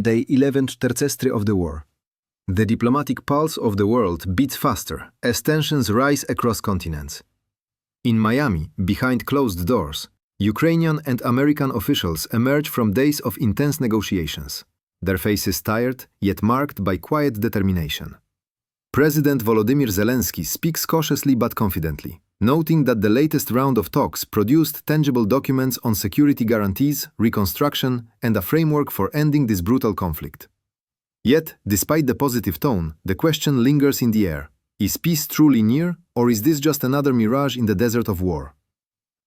Day 11th tercestri of the war. The diplomatic pulse of the world beats faster as tensions rise across continents. In Miami, behind closed doors, Ukrainian and American officials emerge from days of intense negotiations, their faces tired yet marked by quiet determination. President Volodymyr Zelensky speaks cautiously but confidently, noting that the latest round of talks produced tangible documents on security guarantees, reconstruction, and a framework for ending this brutal conflict. Yet, despite the positive tone, the question lingers in the air. Is peace truly near, or is this just another mirage in the desert of war?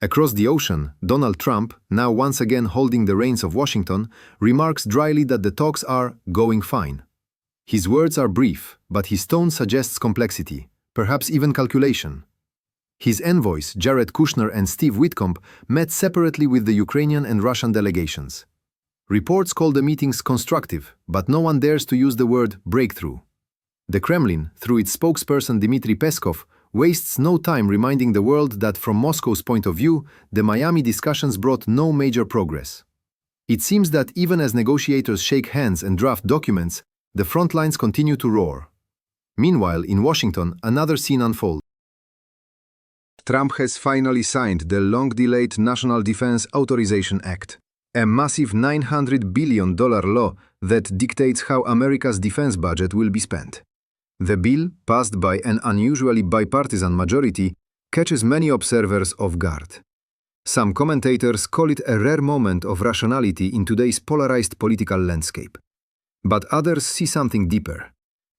Across the ocean, Donald Trump, now once again holding the reins of Washington, remarks dryly that the talks are going fine. His words are brief, but his tone suggests complexity, perhaps even calculation. His envoys, Jared Kushner and Steve Witkoff, met separately with the Ukrainian and Russian delegations. Reports call the meetings constructive, but no one dares to use the word breakthrough. The Kremlin, through its spokesperson Dmitry Peskov, wastes no time reminding the world that from Moscow's point of view, the Miami discussions brought no major progress. It seems that even as negotiators shake hands and draft documents, the front lines continue to roar. Meanwhile, in Washington, another scene unfolds. Trump has finally signed the long-delayed National Defense Authorization Act, a massive $900 billion law that dictates how America's defense budget will be spent. The bill, passed by an unusually bipartisan majority, catches many observers off guard. Some commentators call it a rare moment of rationality in today's polarized political landscape. But others see something deeper,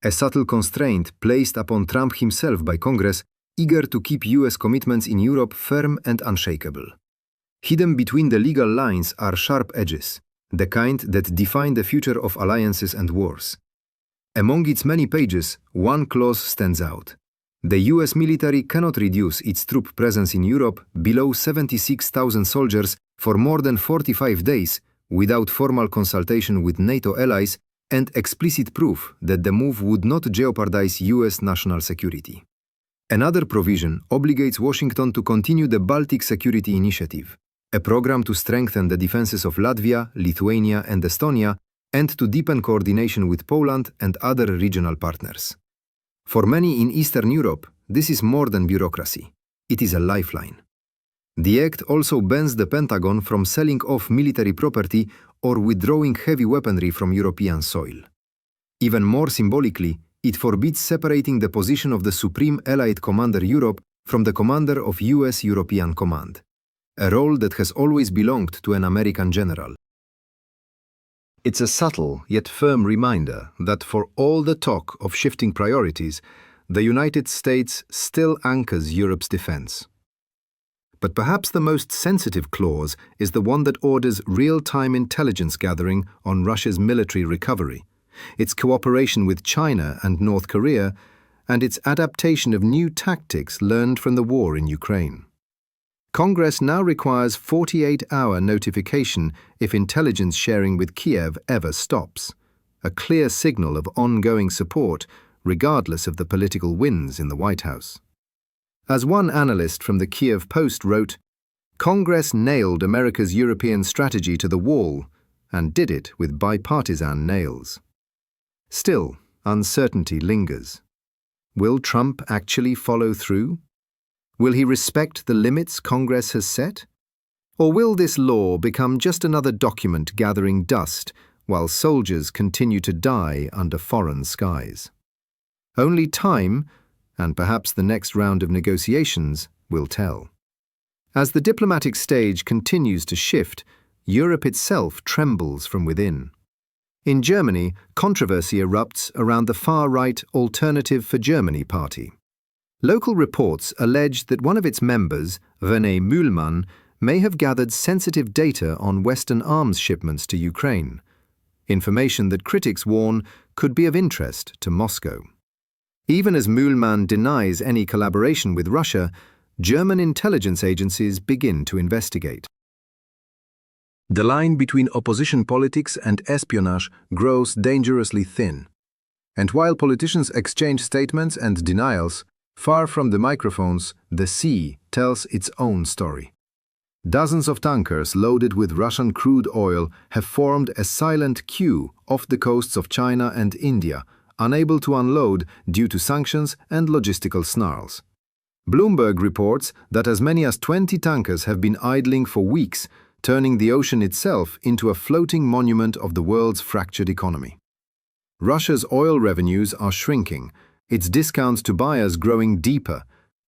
a subtle constraint placed upon Trump himself by Congress, eager to keep US commitments in Europe firm and unshakable. Hidden between the legal lines are sharp edges, the kind that define the future of alliances and wars. Among its many pages, one clause stands out. The US military cannot reduce its troop presence in Europe below 76,000 soldiers for more than 45 days without formal consultation with NATO allies and explicit proof that the move would not jeopardize US national security. Another provision obligates Washington to continue the Baltic Security Initiative, a program to strengthen the defenses of Latvia, Lithuania, and Estonia, and to deepen coordination with Poland and other regional partners. For many in Eastern Europe, this is more than bureaucracy. It is a lifeline. The act also bans the Pentagon from selling off military property or withdrawing heavy weaponry from European soil. Even more symbolically, it forbids separating the position of the Supreme Allied Commander Europe from the commander of US European Command, a role that has always belonged to an American general. It's a subtle yet firm reminder that for all the talk of shifting priorities, the United States still anchors Europe's defense. But perhaps the most sensitive clause is the one that orders real-time intelligence gathering on Russia's military recovery, its cooperation with China and North Korea, and its adaptation of new tactics learned from the war in Ukraine. Congress now requires 48-hour notification if intelligence sharing with Kiev ever stops, a clear signal of ongoing support regardless of the political winds in the White House. As one analyst from the Kiev Post wrote, Congress nailed America's European strategy to the wall and did it with bipartisan nails. Still, uncertainty lingers. Will Trump actually follow through? Will he respect the limits Congress has set? Or will this law become just another document gathering dust while soldiers continue to die under foreign skies? Only time, and perhaps the next round of negotiations, will tell. As the diplomatic stage continues to shift, Europe itself trembles from within. In Germany, controversy erupts around the far-right Alternative for Germany party. Local reports allege that one of its members, René Mühlmann, may have gathered sensitive data on Western arms shipments to Ukraine, information that critics warn could be of interest to Moscow. Even as Mühlmann denies any collaboration with Russia, German intelligence agencies begin to investigate. The line between opposition politics and espionage grows dangerously thin. And while politicians exchange statements and denials, far from the microphones, the sea tells its own story. Dozens of tankers loaded with Russian crude oil have formed a silent queue off the coasts of China and India, unable to unload due to sanctions and logistical snarls. Bloomberg reports that as many as 20 tankers have been idling for weeks, turning the ocean itself into a floating monument of the world's fractured economy. Russia's oil revenues are shrinking, its discounts to buyers growing deeper,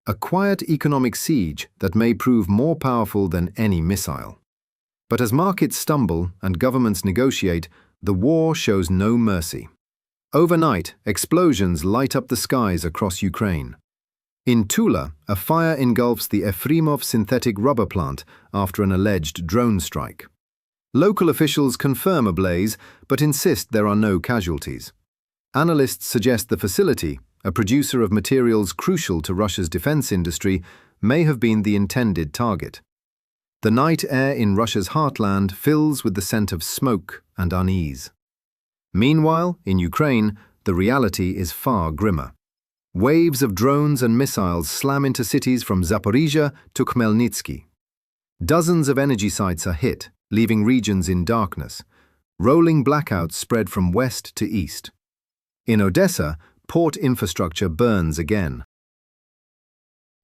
a quiet economic siege that may prove more powerful than any missile. But as markets stumble and governments negotiate, the war shows no mercy. Overnight, explosions light up the skies across Ukraine. In Tula, a fire engulfs the Efremov synthetic rubber plant after an alleged drone strike. Local officials confirm a blaze, but insist there are no casualties. Analysts suggest the facility, a producer of materials crucial to Russia's defense industry, may have been the intended target. The night air in Russia's heartland fills with the scent of smoke and unease. Meanwhile, in Ukraine, the reality is far grimmer. Waves of drones and missiles slam into cities from Zaporizhia to Khmelnytsky. Dozens of energy sites are hit, leaving regions in darkness. Rolling blackouts spread from west to east. In Odessa, port infrastructure burns again.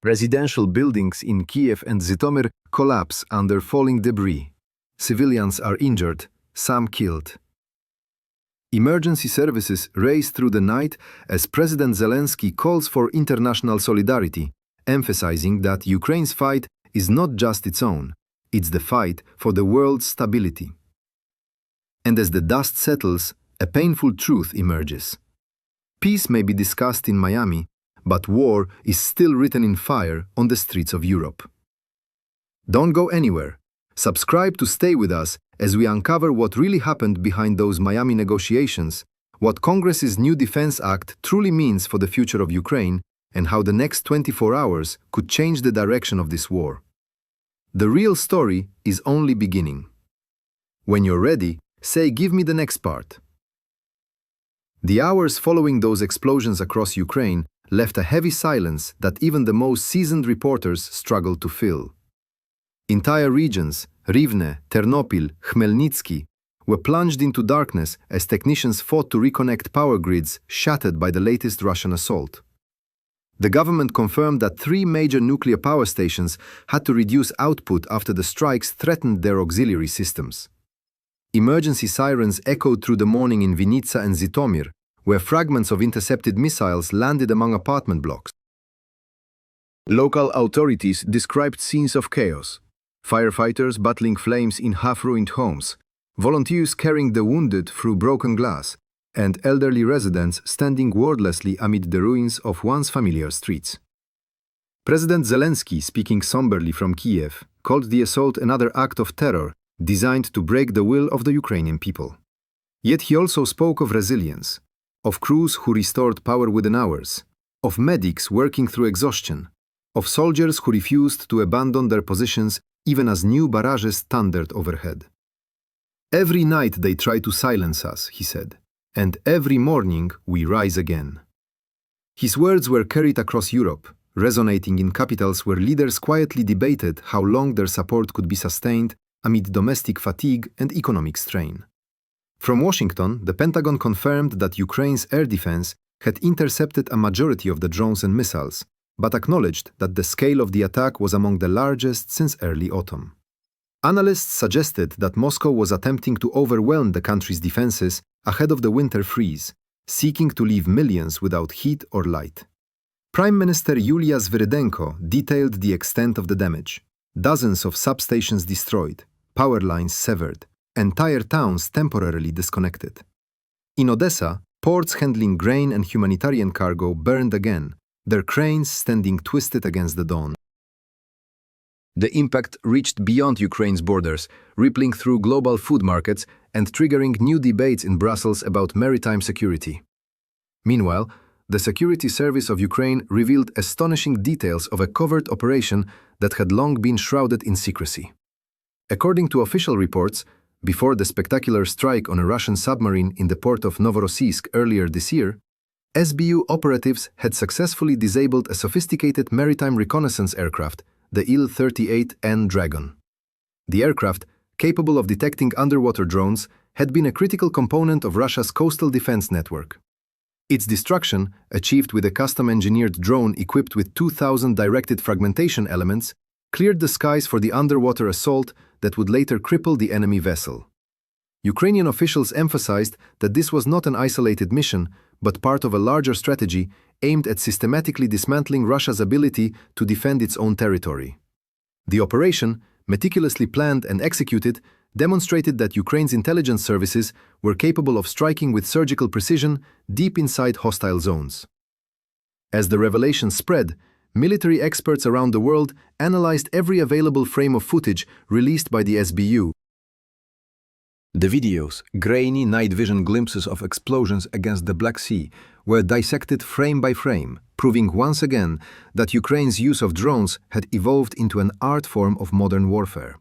Residential buildings in Kiev and Zhytomyr collapse under falling debris. Civilians are injured, some killed. Emergency services race through the night as President Zelensky calls for international solidarity, emphasizing that Ukraine's fight is not just its own, it's the fight for the world's stability. And as the dust settles, a painful truth emerges. Peace may be discussed in Miami, but war is still written in fire on the streets of Europe. Don't go anywhere. Subscribe to stay with us as we uncover what really happened behind those Miami negotiations, what Congress's new Defense Act truly means for the future of Ukraine, and how the next 24 hours could change the direction of this war. The real story is only beginning. When you're ready, say, "Give me the next part." The hours following those explosions across Ukraine left a heavy silence that even the most seasoned reporters struggled to fill. Entire regions, Rivne, Ternopil, Khmelnytsky, were plunged into darkness as technicians fought to reconnect power grids shattered by the latest Russian assault. The government confirmed that 3 major nuclear power stations had to reduce output after the strikes threatened their auxiliary systems. Emergency sirens echoed through the morning in Vinnytsia and Zhytomyr, where fragments of intercepted missiles landed among apartment blocks. Local authorities described scenes of chaos. Firefighters battling flames in half-ruined homes, volunteers carrying the wounded through broken glass, and elderly residents standing wordlessly amid the ruins of once familiar streets. President Zelensky, speaking somberly from Kiev, called the assault another act of terror designed to break the will of the Ukrainian people. Yet he also spoke of resilience, of crews who restored power within hours, of medics working through exhaustion, of soldiers who refused to abandon their positions even as new barrages thundered overhead. "Every night they try to silence us," he said, "and every morning we rise again." His words were carried across Europe, resonating in capitals where leaders quietly debated how long their support could be sustained amid domestic fatigue and economic strain. From Washington, the Pentagon confirmed that Ukraine's air defense had intercepted a majority of the drones and missiles, but acknowledged that the scale of the attack was among the largest since early autumn. Analysts suggested that Moscow was attempting to overwhelm the country's defenses ahead of the winter freeze, seeking to leave millions without heat or light. Prime Minister Yulia Sviridenko detailed the extent of the damage. Dozens of substations destroyed, power lines severed, entire towns temporarily disconnected. In Odessa, ports handling grain and humanitarian cargo burned again, their cranes standing twisted against the dawn. The impact reached beyond Ukraine's borders, rippling through global food markets and triggering new debates in Brussels about maritime security. Meanwhile, the Security Service of Ukraine revealed astonishing details of a covert operation that had long been shrouded in secrecy. According to official reports, before the spectacular strike on a Russian submarine in the port of Novorossiysk earlier this year, SBU operatives had successfully disabled a sophisticated maritime reconnaissance aircraft, the Il-38N Dragon. The aircraft, capable of detecting underwater drones, had been a critical component of Russia's coastal defense network. Its destruction, achieved with a custom-engineered drone equipped with 2,000 directed fragmentation elements, cleared the skies for the underwater assault that would later cripple the enemy vessel. Ukrainian officials emphasized that this was not an isolated mission, but part of a larger strategy aimed at systematically dismantling Russia's ability to defend its own territory. The operation, meticulously planned and executed, demonstrated that Ukraine's intelligence services were capable of striking with surgical precision deep inside hostile zones. As the revelations spread, military experts around the world analyzed every available frame of footage released by the SBU. The videos, grainy night vision glimpses of explosions against the Black Sea, were dissected frame by frame, proving once again that Ukraine's use of drones had evolved into an art form of modern warfare.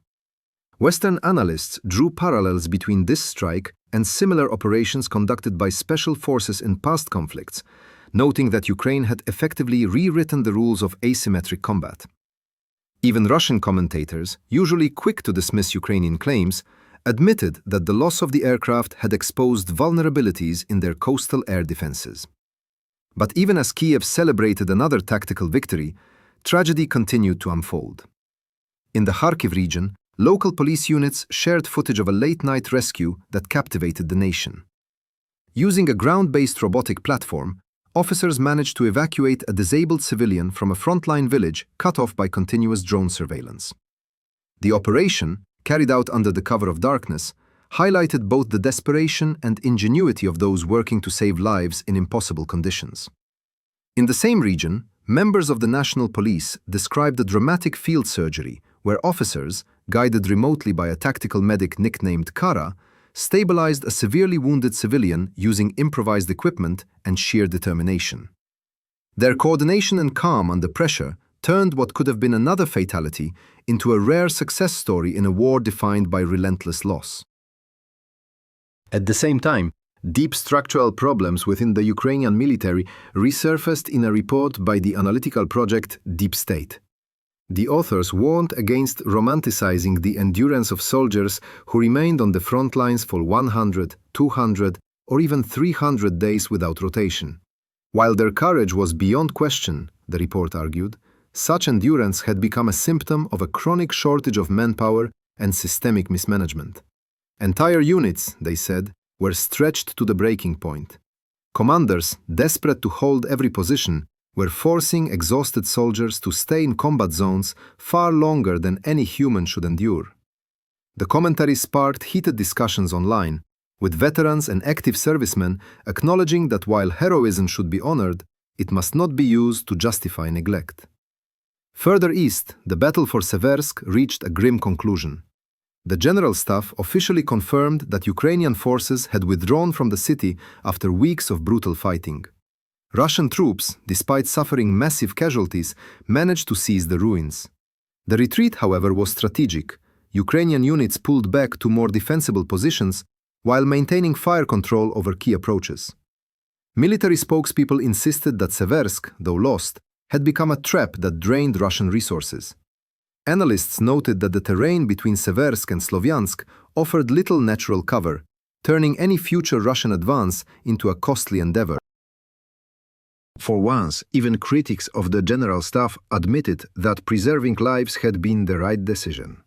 Western analysts drew parallels between this strike and similar operations conducted by special forces in past conflicts, noting that Ukraine had effectively rewritten the rules of asymmetric combat. Even Russian commentators, usually quick to dismiss Ukrainian claims, admitted that the loss of the aircraft had exposed vulnerabilities in their coastal air defenses. But even as Kiev celebrated another tactical victory, tragedy continued to unfold. In the Kharkiv region, local police units shared footage of a late-night rescue that captivated the nation. Using a ground-based robotic platform, officers managed to evacuate a disabled civilian from a frontline village cut off by continuous drone surveillance. The operation, carried out under the cover of darkness, highlighted both the desperation and ingenuity of those working to save lives in impossible conditions. In the same region, members of the national police described a dramatic field surgery where officers, guided remotely by a tactical medic nicknamed Kara, stabilized a severely wounded civilian using improvised equipment and sheer determination. Their coordination and calm under pressure turned what could have been another fatality into a rare success story in a war defined by relentless loss. At the same time, deep structural problems within the Ukrainian military resurfaced in a report by the analytical project Deep State. The authors warned against romanticizing the endurance of soldiers who remained on the front lines for 100, 200, or even 300 days without rotation. While their courage was beyond question, the report argued, such endurance had become a symptom of a chronic shortage of manpower and systemic mismanagement. Entire units, they said, were stretched to the breaking point. Commanders, desperate to hold every position, were forcing exhausted soldiers to stay in combat zones far longer than any human should endure. The commentary sparked heated discussions online, with veterans and active servicemen acknowledging that while heroism should be honored, it must not be used to justify neglect. Further east, the battle for Seversk reached a grim conclusion. The General Staff officially confirmed that Ukrainian forces had withdrawn from the city after weeks of brutal fighting. Russian troops, despite suffering massive casualties, managed to seize the ruins. The retreat, however, was strategic. Ukrainian units pulled back to more defensible positions while maintaining fire control over key approaches. Military spokespeople insisted that Seversk, though lost, had become a trap that drained Russian resources. Analysts noted that the terrain between Seversk and Slovyansk offered little natural cover, turning any future Russian advance into a costly endeavor. For once, even critics of the General Staff admitted that preserving lives had been the right decision.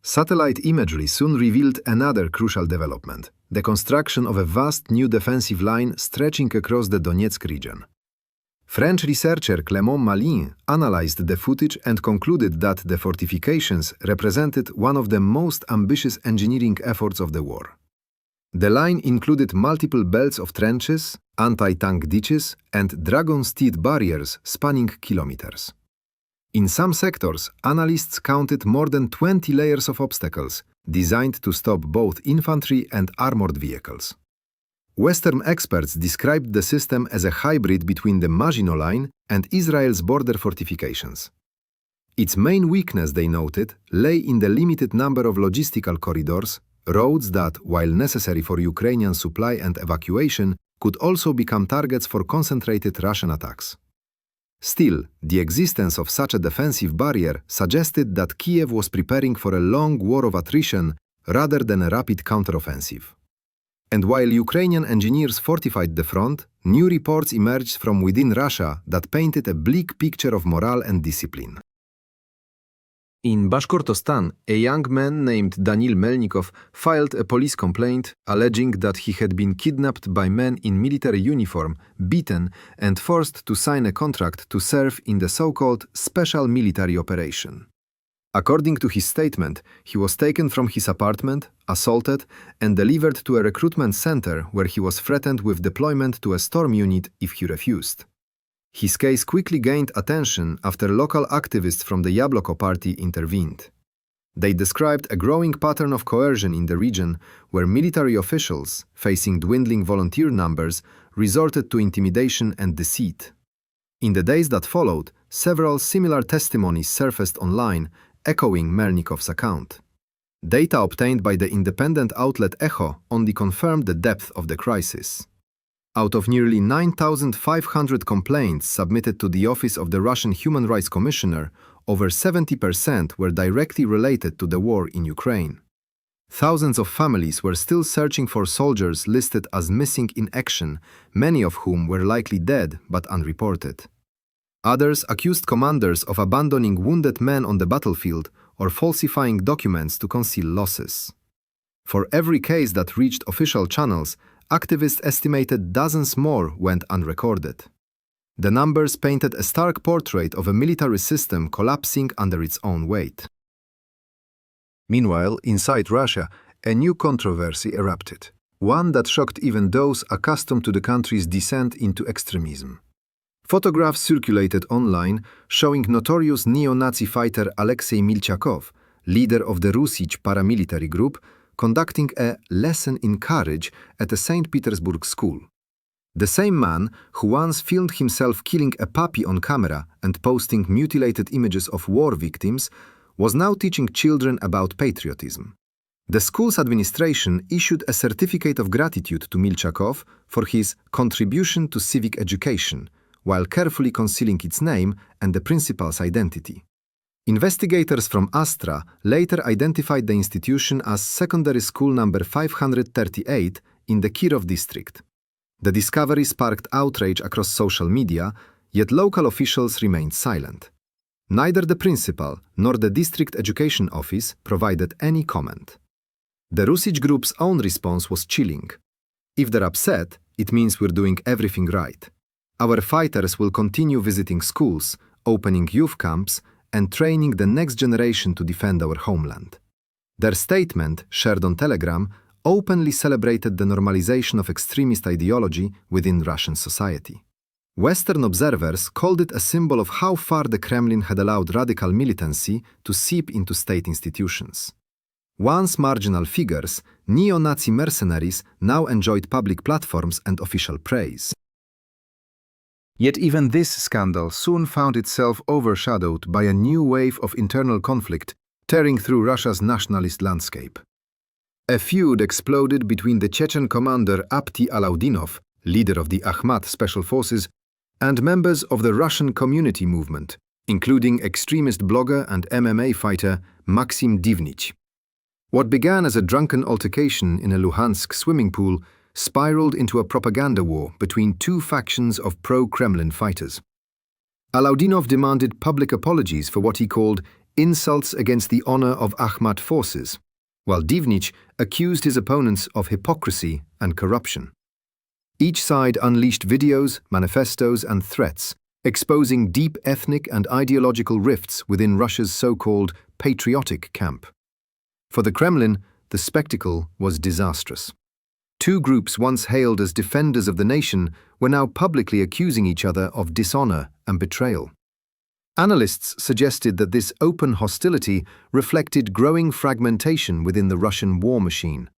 Satellite imagery soon revealed another crucial development: the construction of a vast new defensive line stretching across the Donetsk region. French researcher Clément Malin analyzed the footage and concluded that the fortifications represented one of the most ambitious engineering efforts of the war. The line included multiple belts of trenches, anti-tank ditches, and dragon-steed barriers spanning kilometers. In some sectors, analysts counted more than 20 layers of obstacles, designed to stop both infantry and armored vehicles. Western experts described the system as a hybrid between the Maginot Line and Israel's border fortifications. Its main weakness, they noted, lay in the limited number of logistical corridors, roads that, while necessary for Ukrainian supply and evacuation, could also become targets for concentrated Russian attacks. Still, the existence of such a defensive barrier suggested that Kiev was preparing for a long war of attrition rather than a rapid counteroffensive. And while Ukrainian engineers fortified the front, new reports emerged from within Russia that painted a bleak picture of morale and discipline. In Bashkortostan, a young man named Danil Melnikov filed a police complaint alleging that he had been kidnapped by men in military uniform, beaten, and forced to sign a contract to serve in the so-called special military operation. According to his statement, he was taken from his apartment, assaulted, and delivered to a recruitment center where he was threatened with deployment to a storm unit if he refused. His case quickly gained attention after local activists from the Yabloko party intervened. They described a growing pattern of coercion in the region where military officials, facing dwindling volunteer numbers, resorted to intimidation and deceit. In the days that followed, several similar testimonies surfaced online, echoing Melnikov's account. Data obtained by the independent outlet Echo only confirmed the depth of the crisis. Out of nearly 9,500 complaints submitted to the Office of the Russian Human Rights Commissioner, over 70% were directly related to the war in Ukraine. Thousands of families were still searching for soldiers listed as missing in action, many of whom were likely dead but unreported. Others accused commanders of abandoning wounded men on the battlefield or falsifying documents to conceal losses. For every case that reached official channels, activists estimated dozens more went unrecorded. The numbers painted a stark portrait of a military system collapsing under its own weight. Meanwhile, inside Russia, a new controversy erupted, one that shocked even those accustomed to the country's descent into extremism. Photographs circulated online showing notorious neo-Nazi fighter Alexei Milchakov, leader of the Rusich paramilitary group, conducting a lesson in courage at a St. Petersburg school. The same man who once filmed himself killing a puppy on camera and posting mutilated images of war victims was now teaching children about patriotism. The school's administration issued a certificate of gratitude to Milchakov for his contribution to civic education, while carefully concealing its name and the principal's identity. Investigators from Astra later identified the institution as secondary school number 538 in the Kirov district. The discovery sparked outrage across social media, yet local officials remained silent. Neither the principal nor the district education office provided any comment. The Rusich group's own response was chilling. If they're upset, it means we're doing everything right. Our fighters will continue visiting schools, opening youth camps, and training the next generation to defend our homeland. Their statement, shared on Telegram, openly celebrated the normalization of extremist ideology within Russian society. Western observers called it a symbol of how far the Kremlin had allowed radical militancy to seep into state institutions. Once marginal figures, neo-Nazi mercenaries now enjoyed public platforms and official praise. Yet even this scandal soon found itself overshadowed by a new wave of internal conflict tearing through Russia's nationalist landscape. A feud exploded between the Chechen commander Apti Alaudinov, leader of the Akhmat Special Forces, and members of the Russian community movement, including extremist blogger and MMA fighter Maxim Divnich. What began as a drunken altercation in a Luhansk swimming pool spiraled into a propaganda war between two factions of pro-Kremlin fighters. Alaudinov demanded public apologies for what he called insults against the honor of Akhmat forces, while Divnich accused his opponents of hypocrisy and corruption. Each side unleashed videos, manifestos, and threats, exposing deep ethnic and ideological rifts within Russia's so-called patriotic camp. For the Kremlin, the spectacle was disastrous. Two groups once hailed as defenders of the nation were now publicly accusing each other of dishonor and betrayal. Analysts suggested that this open hostility reflected growing fragmentation within the Russian war machine,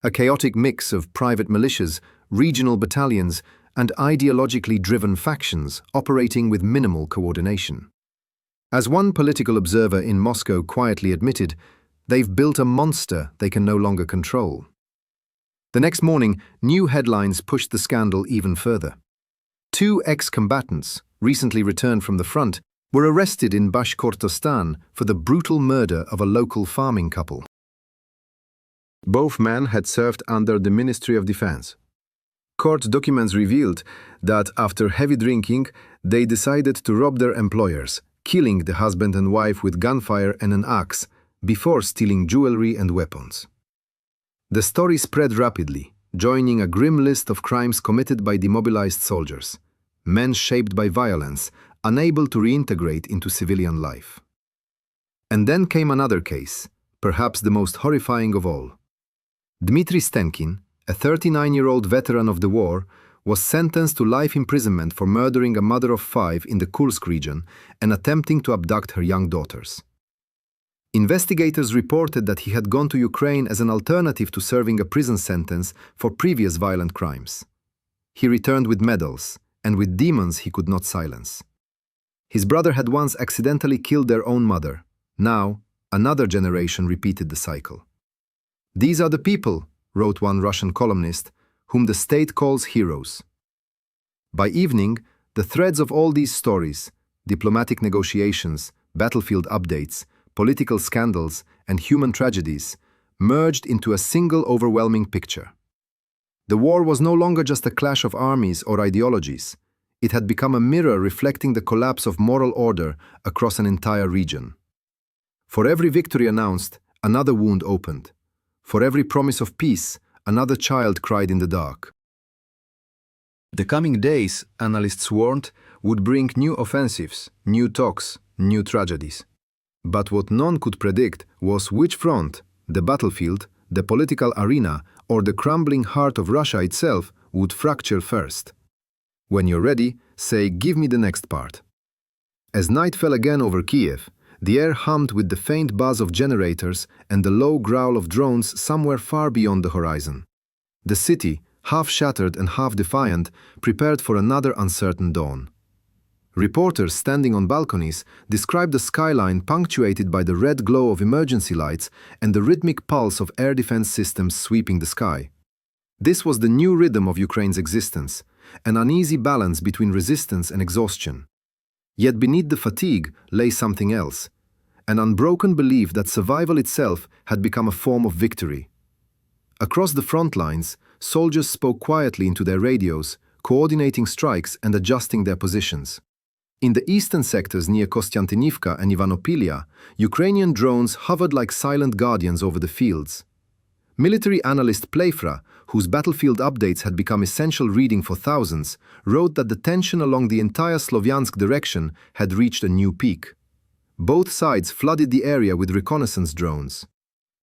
a chaotic mix of private militias, regional battalions, and ideologically driven factions operating with minimal coordination. As one political observer in Moscow quietly admitted, they've built a monster they can no longer control. The next morning, new headlines pushed the scandal even further. Two ex-combatants, recently returned from the front, were arrested in Bashkortostan for the brutal murder of a local farming couple. Both men had served under the Ministry of Defense. Court documents revealed that after heavy drinking, they decided to rob their employers, killing the husband and wife with gunfire and an axe, before stealing jewelry and weapons. The story spread rapidly, joining a grim list of crimes committed by demobilized soldiers, men shaped by violence, unable to reintegrate into civilian life. And then came another case, perhaps the most horrifying of all. Dmitry Stenkin, a 39-year-old veteran of the war, was sentenced to life imprisonment for murdering a mother of 5 in the Kursk region and attempting to abduct her young daughters. Investigators reported that he had gone to Ukraine as an alternative to serving a prison sentence for previous violent crimes. He returned with medals and with demons he could not silence. His brother had once accidentally killed their own mother. Now, another generation repeated the cycle. "These are the people," wrote one Russian columnist, "whom the state calls heroes." By evening, the threads of all these stories, diplomatic negotiations, battlefield updates, political scandals, and human tragedies, merged into a single overwhelming picture. The war was no longer just a clash of armies or ideologies. It had become a mirror reflecting the collapse of moral order across an entire region. For every victory announced, another wound opened. For every promise of peace, another child cried in the dark. The coming days, analysts warned, would bring new offensives, new talks, new tragedies. But what none could predict was which front, the battlefield, the political arena, or the crumbling heart of Russia itself would fracture first. When you're ready, say, "Give me the next part." As night fell again over Kiev, the air hummed with the faint buzz of generators and the low growl of drones somewhere far beyond the horizon. The city, half shattered and half defiant, prepared for another uncertain dawn. Reporters standing on balconies described the skyline punctuated by the red glow of emergency lights and the rhythmic pulse of air defense systems sweeping the sky. This was the new rhythm of Ukraine's existence, an uneasy balance between resistance and exhaustion. Yet beneath the fatigue lay something else, an unbroken belief that survival itself had become a form of victory. Across the front lines, soldiers spoke quietly into their radios, coordinating strikes and adjusting their positions. In the eastern sectors near Kostiantynivka and Ivanopilia, Ukrainian drones hovered like silent guardians over the fields. Military analyst Pleifra, whose battlefield updates had become essential reading for thousands, wrote that the tension along the entire Slovyansk direction had reached a new peak. Both sides flooded the area with reconnaissance drones.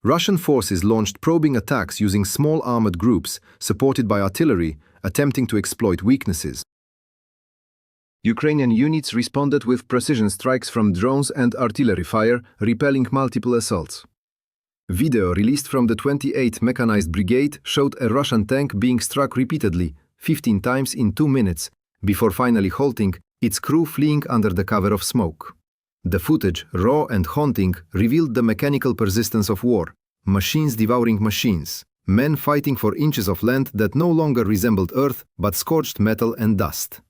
Russian forces launched probing attacks using small armored groups, supported by artillery, attempting to exploit weaknesses. Ukrainian units responded with precision strikes from drones and artillery fire, repelling multiple assaults. Video released from the 28th Mechanized Brigade showed a Russian tank being struck repeatedly, 15 times in 2 minutes, before finally halting, its crew fleeing under the cover of smoke. The footage, raw and haunting, revealed the mechanical persistence of war, machines devouring machines, men fighting for inches of land that no longer resembled earth but scorched metal and dust.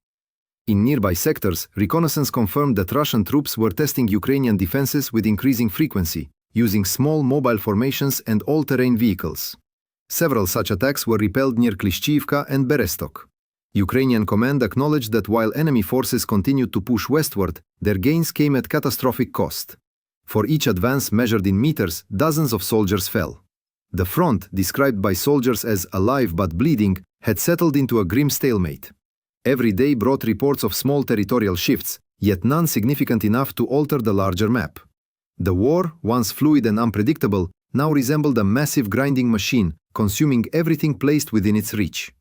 In nearby sectors, reconnaissance confirmed that Russian troops were testing Ukrainian defenses with increasing frequency, using small mobile formations and all-terrain vehicles. Several such attacks were repelled near Klishchiivka and Berestok. Ukrainian command acknowledged that while enemy forces continued to push westward, their gains came at catastrophic cost. For each advance measured in meters, dozens of soldiers fell. The front, described by soldiers as alive but bleeding, had settled into a grim stalemate. Every day brought reports of small territorial shifts, yet none significant enough to alter the larger map. The war, once fluid and unpredictable, now resembled a massive grinding machine, consuming everything placed within its reach.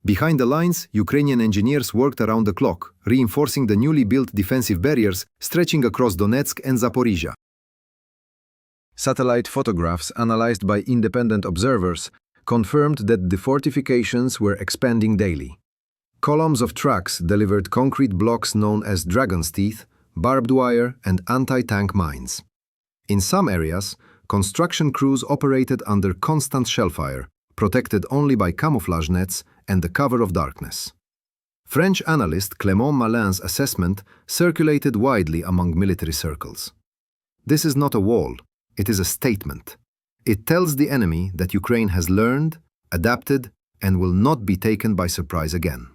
Behind the lines, Ukrainian engineers worked around the clock, reinforcing the newly built defensive barriers stretching across Donetsk and Zaporizhia. Satellite photographs analyzed by independent observers confirmed that the fortifications were expanding daily. Columns of trucks delivered concrete blocks known as dragon's teeth, barbed wire, and anti-tank mines. In some areas, construction crews operated under constant shellfire, protected only by camouflage nets and the cover of darkness. French analyst Clément Malin's assessment circulated widely among military circles. This is not a wall, it is a statement. It tells the enemy that Ukraine has learned, adapted, and will not be taken by surprise again.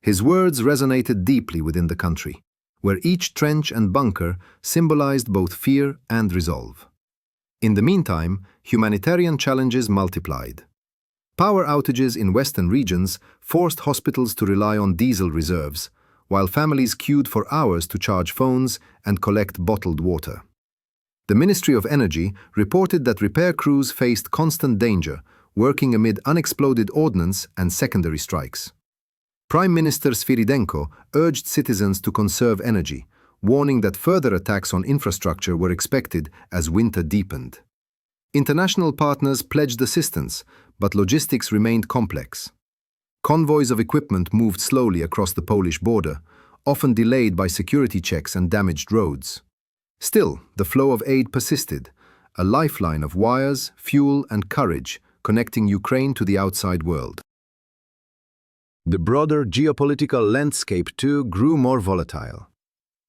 His words resonated deeply within the country, where each trench and bunker symbolized both fear and resolve. In the meantime, humanitarian challenges multiplied. Power outages in western regions forced hospitals to rely on diesel reserves, while families queued for hours to charge phones and collect bottled water. The Ministry of Energy reported that repair crews faced constant danger, working amid unexploded ordnance and secondary strikes. Prime Minister Svyridenko urged citizens to conserve energy, warning that further attacks on infrastructure were expected as winter deepened. International partners pledged assistance, but logistics remained complex. Convoys of equipment moved slowly across the Polish border, often delayed by security checks and damaged roads. Still, the flow of aid persisted, a lifeline of wires, fuel, and courage connecting Ukraine to the outside world. The broader geopolitical landscape, too, grew more volatile.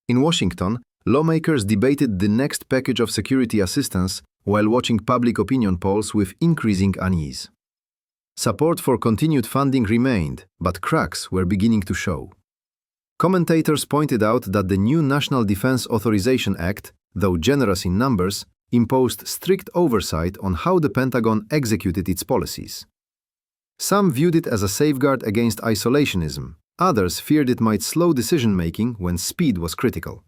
In Washington, lawmakers debated the next package of security assistance while watching public opinion polls with increasing unease. Support for continued funding remained, but cracks were beginning to show. Commentators pointed out that the new National Defense Authorization Act, though generous in numbers, imposed strict oversight on how the Pentagon executed its policies. Some viewed it as a safeguard against isolationism, others feared it might slow decision-making when speed was critical.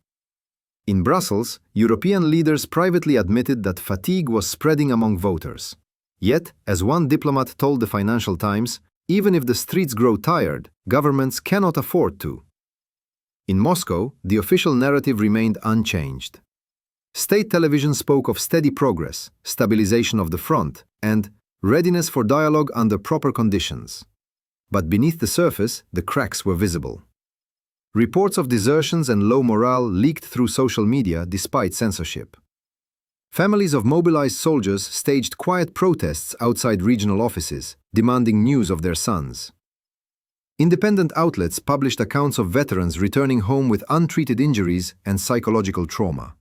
In Brussels, European leaders privately admitted that fatigue was spreading among voters. Yet, as one diplomat told the Financial Times, even if the streets grow tired, governments cannot afford to. In Moscow, the official narrative remained unchanged. State television spoke of steady progress, stabilization of the front, and readiness for dialogue under proper conditions. But beneath the surface, the cracks were visible. Reports of desertions and low morale leaked through social media despite censorship. Families of mobilized soldiers staged quiet protests outside regional offices, demanding news of their sons. Independent outlets published accounts of veterans returning home with untreated injuries and psychological trauma.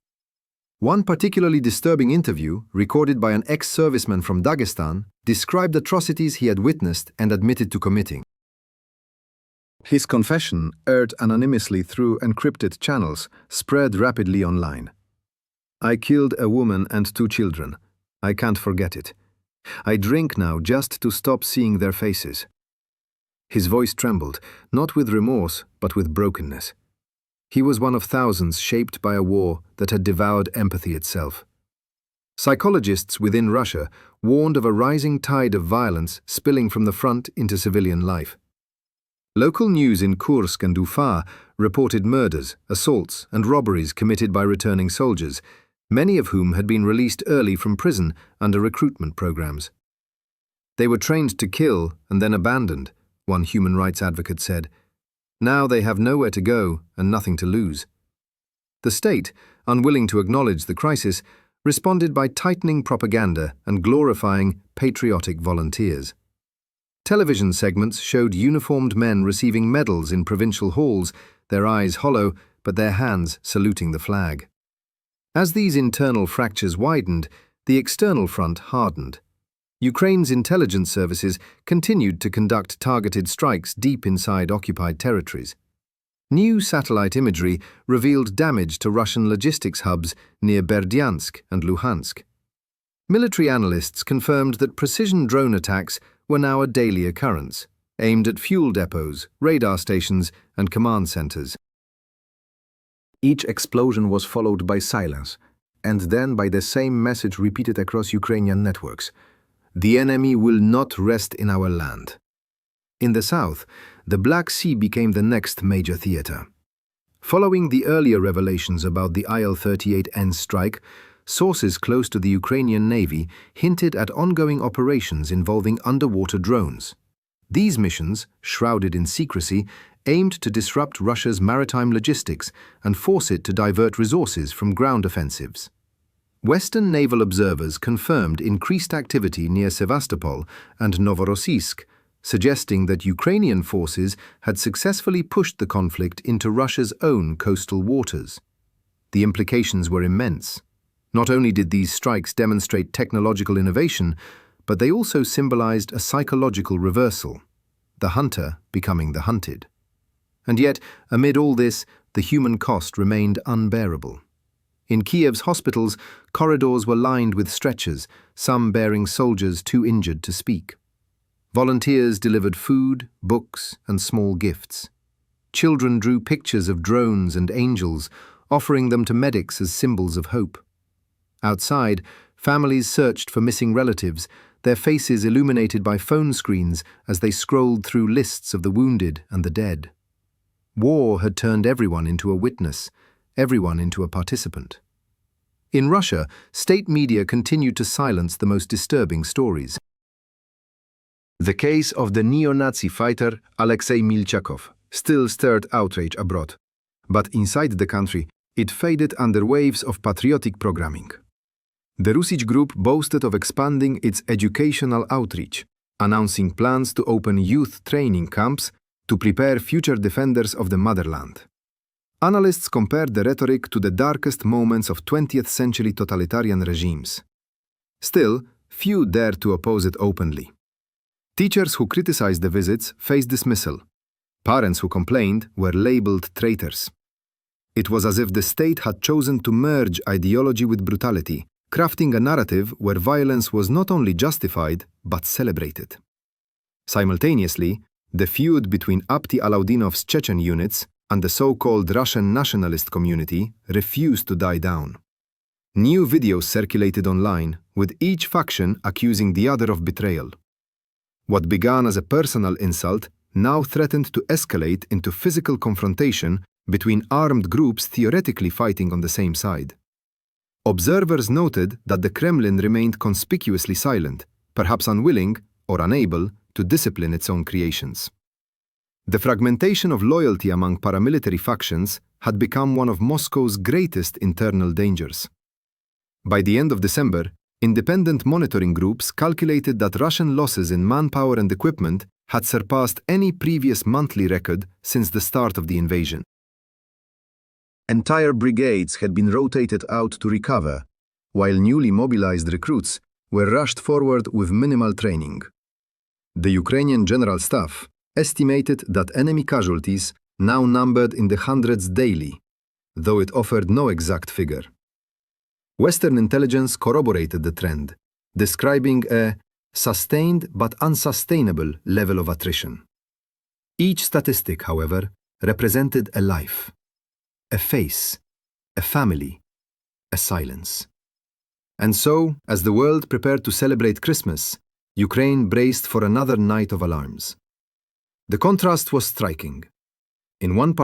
One particularly disturbing interview, recorded by an ex-serviceman from Dagestan, described atrocities he had witnessed and admitted to committing. His confession, aired anonymously through encrypted channels, spread rapidly online. "I killed a woman and 2 children. I can't forget it. I drink now just to stop seeing their faces." His voice trembled, not with remorse, but with brokenness. He was one of thousands shaped by a war that had devoured empathy itself. Psychologists within Russia warned of a rising tide of violence spilling from the front into civilian life. Local news in Kursk and Ufa reported murders, assaults, and robberies committed by returning soldiers, many of whom had been released early from prison under recruitment programs. "They were trained to kill and then abandoned," one human rights advocate said. "Now they have nowhere to go and nothing to lose." The state, unwilling to acknowledge the crisis, responded by tightening propaganda and glorifying patriotic volunteers. Television segments showed uniformed men receiving medals in provincial halls, their eyes hollow, but their hands saluting the flag. As these internal fractures widened, the external front hardened. Ukraine's intelligence services continued to conduct targeted strikes deep inside occupied territories. New satellite imagery revealed damage to Russian logistics hubs near Berdyansk and Luhansk. Military analysts confirmed that precision drone attacks were now a daily occurrence, aimed at fuel depots, radar stations, and command centers. Each explosion was followed by silence, and then by the same message repeated across Ukrainian networks: "The enemy will not rest in our land." In the south, the Black Sea became the next major theater. Following the earlier revelations about the IL-38N strike, sources close to the Ukrainian Navy hinted at ongoing operations involving underwater drones. These missions, shrouded in secrecy, aimed to disrupt Russia's maritime logistics and force it to divert resources from ground offensives. Western naval observers confirmed increased activity near Sevastopol and Novorossiysk, suggesting that Ukrainian forces had successfully pushed the conflict into Russia's own coastal waters. The implications were immense. Not only did these strikes demonstrate technological innovation, but they also symbolized a psychological reversal, the hunter becoming the hunted. And yet, amid all this, the human cost remained unbearable. In Kiev's hospitals, corridors were lined with stretchers, some bearing soldiers too injured to speak. Volunteers delivered food, books, and small gifts. Children drew pictures of drones and angels, offering them to medics as symbols of hope. Outside, families searched for missing relatives, their faces illuminated by phone screens as they scrolled through lists of the wounded and the dead. War had turned everyone into a witness, everyone into a participant. In Russia, state media continued to silence the most disturbing stories. The case of the neo-Nazi fighter Alexei Milchakov still stirred outrage abroad, but inside the country, it faded under waves of patriotic programming. The Rusich group boasted of expanding its educational outreach, announcing plans to open youth training camps to prepare future defenders of the motherland. Analysts compared the rhetoric to the darkest moments of 20th century totalitarian regimes. Still, few dared to oppose it openly. Teachers who criticized the visits faced dismissal. Parents who complained were labeled traitors. It was as if the state had chosen to merge ideology with brutality, crafting a narrative where violence was not only justified, but celebrated. Simultaneously, the feud between Abti Alaudinov's Chechen units and the so-called Russian nationalist community refused to die down. New videos circulated online, with each faction accusing the other of betrayal. What began as a personal insult now threatened to escalate into physical confrontation between armed groups theoretically fighting on the same side. Observers noted that the Kremlin remained conspicuously silent, perhaps unwilling or unable to discipline its own creations. The fragmentation of loyalty among paramilitary factions had become one of Moscow's greatest internal dangers. By the end of December, independent monitoring groups calculated that Russian losses in manpower and equipment had surpassed any previous monthly record since the start of the invasion. Entire brigades had been rotated out to recover, while newly mobilized recruits were rushed forward with minimal training. The Ukrainian General Staff estimated that enemy casualties now numbered in the hundreds daily, though it offered no exact figure. Western intelligence corroborated the trend, describing a sustained but unsustainable level of attrition. Each statistic, however, represented a life, a face, a family, a silence. And so, as the world prepared to celebrate Christmas, Ukraine braced for another night of alarms. The contrast was striking. In one part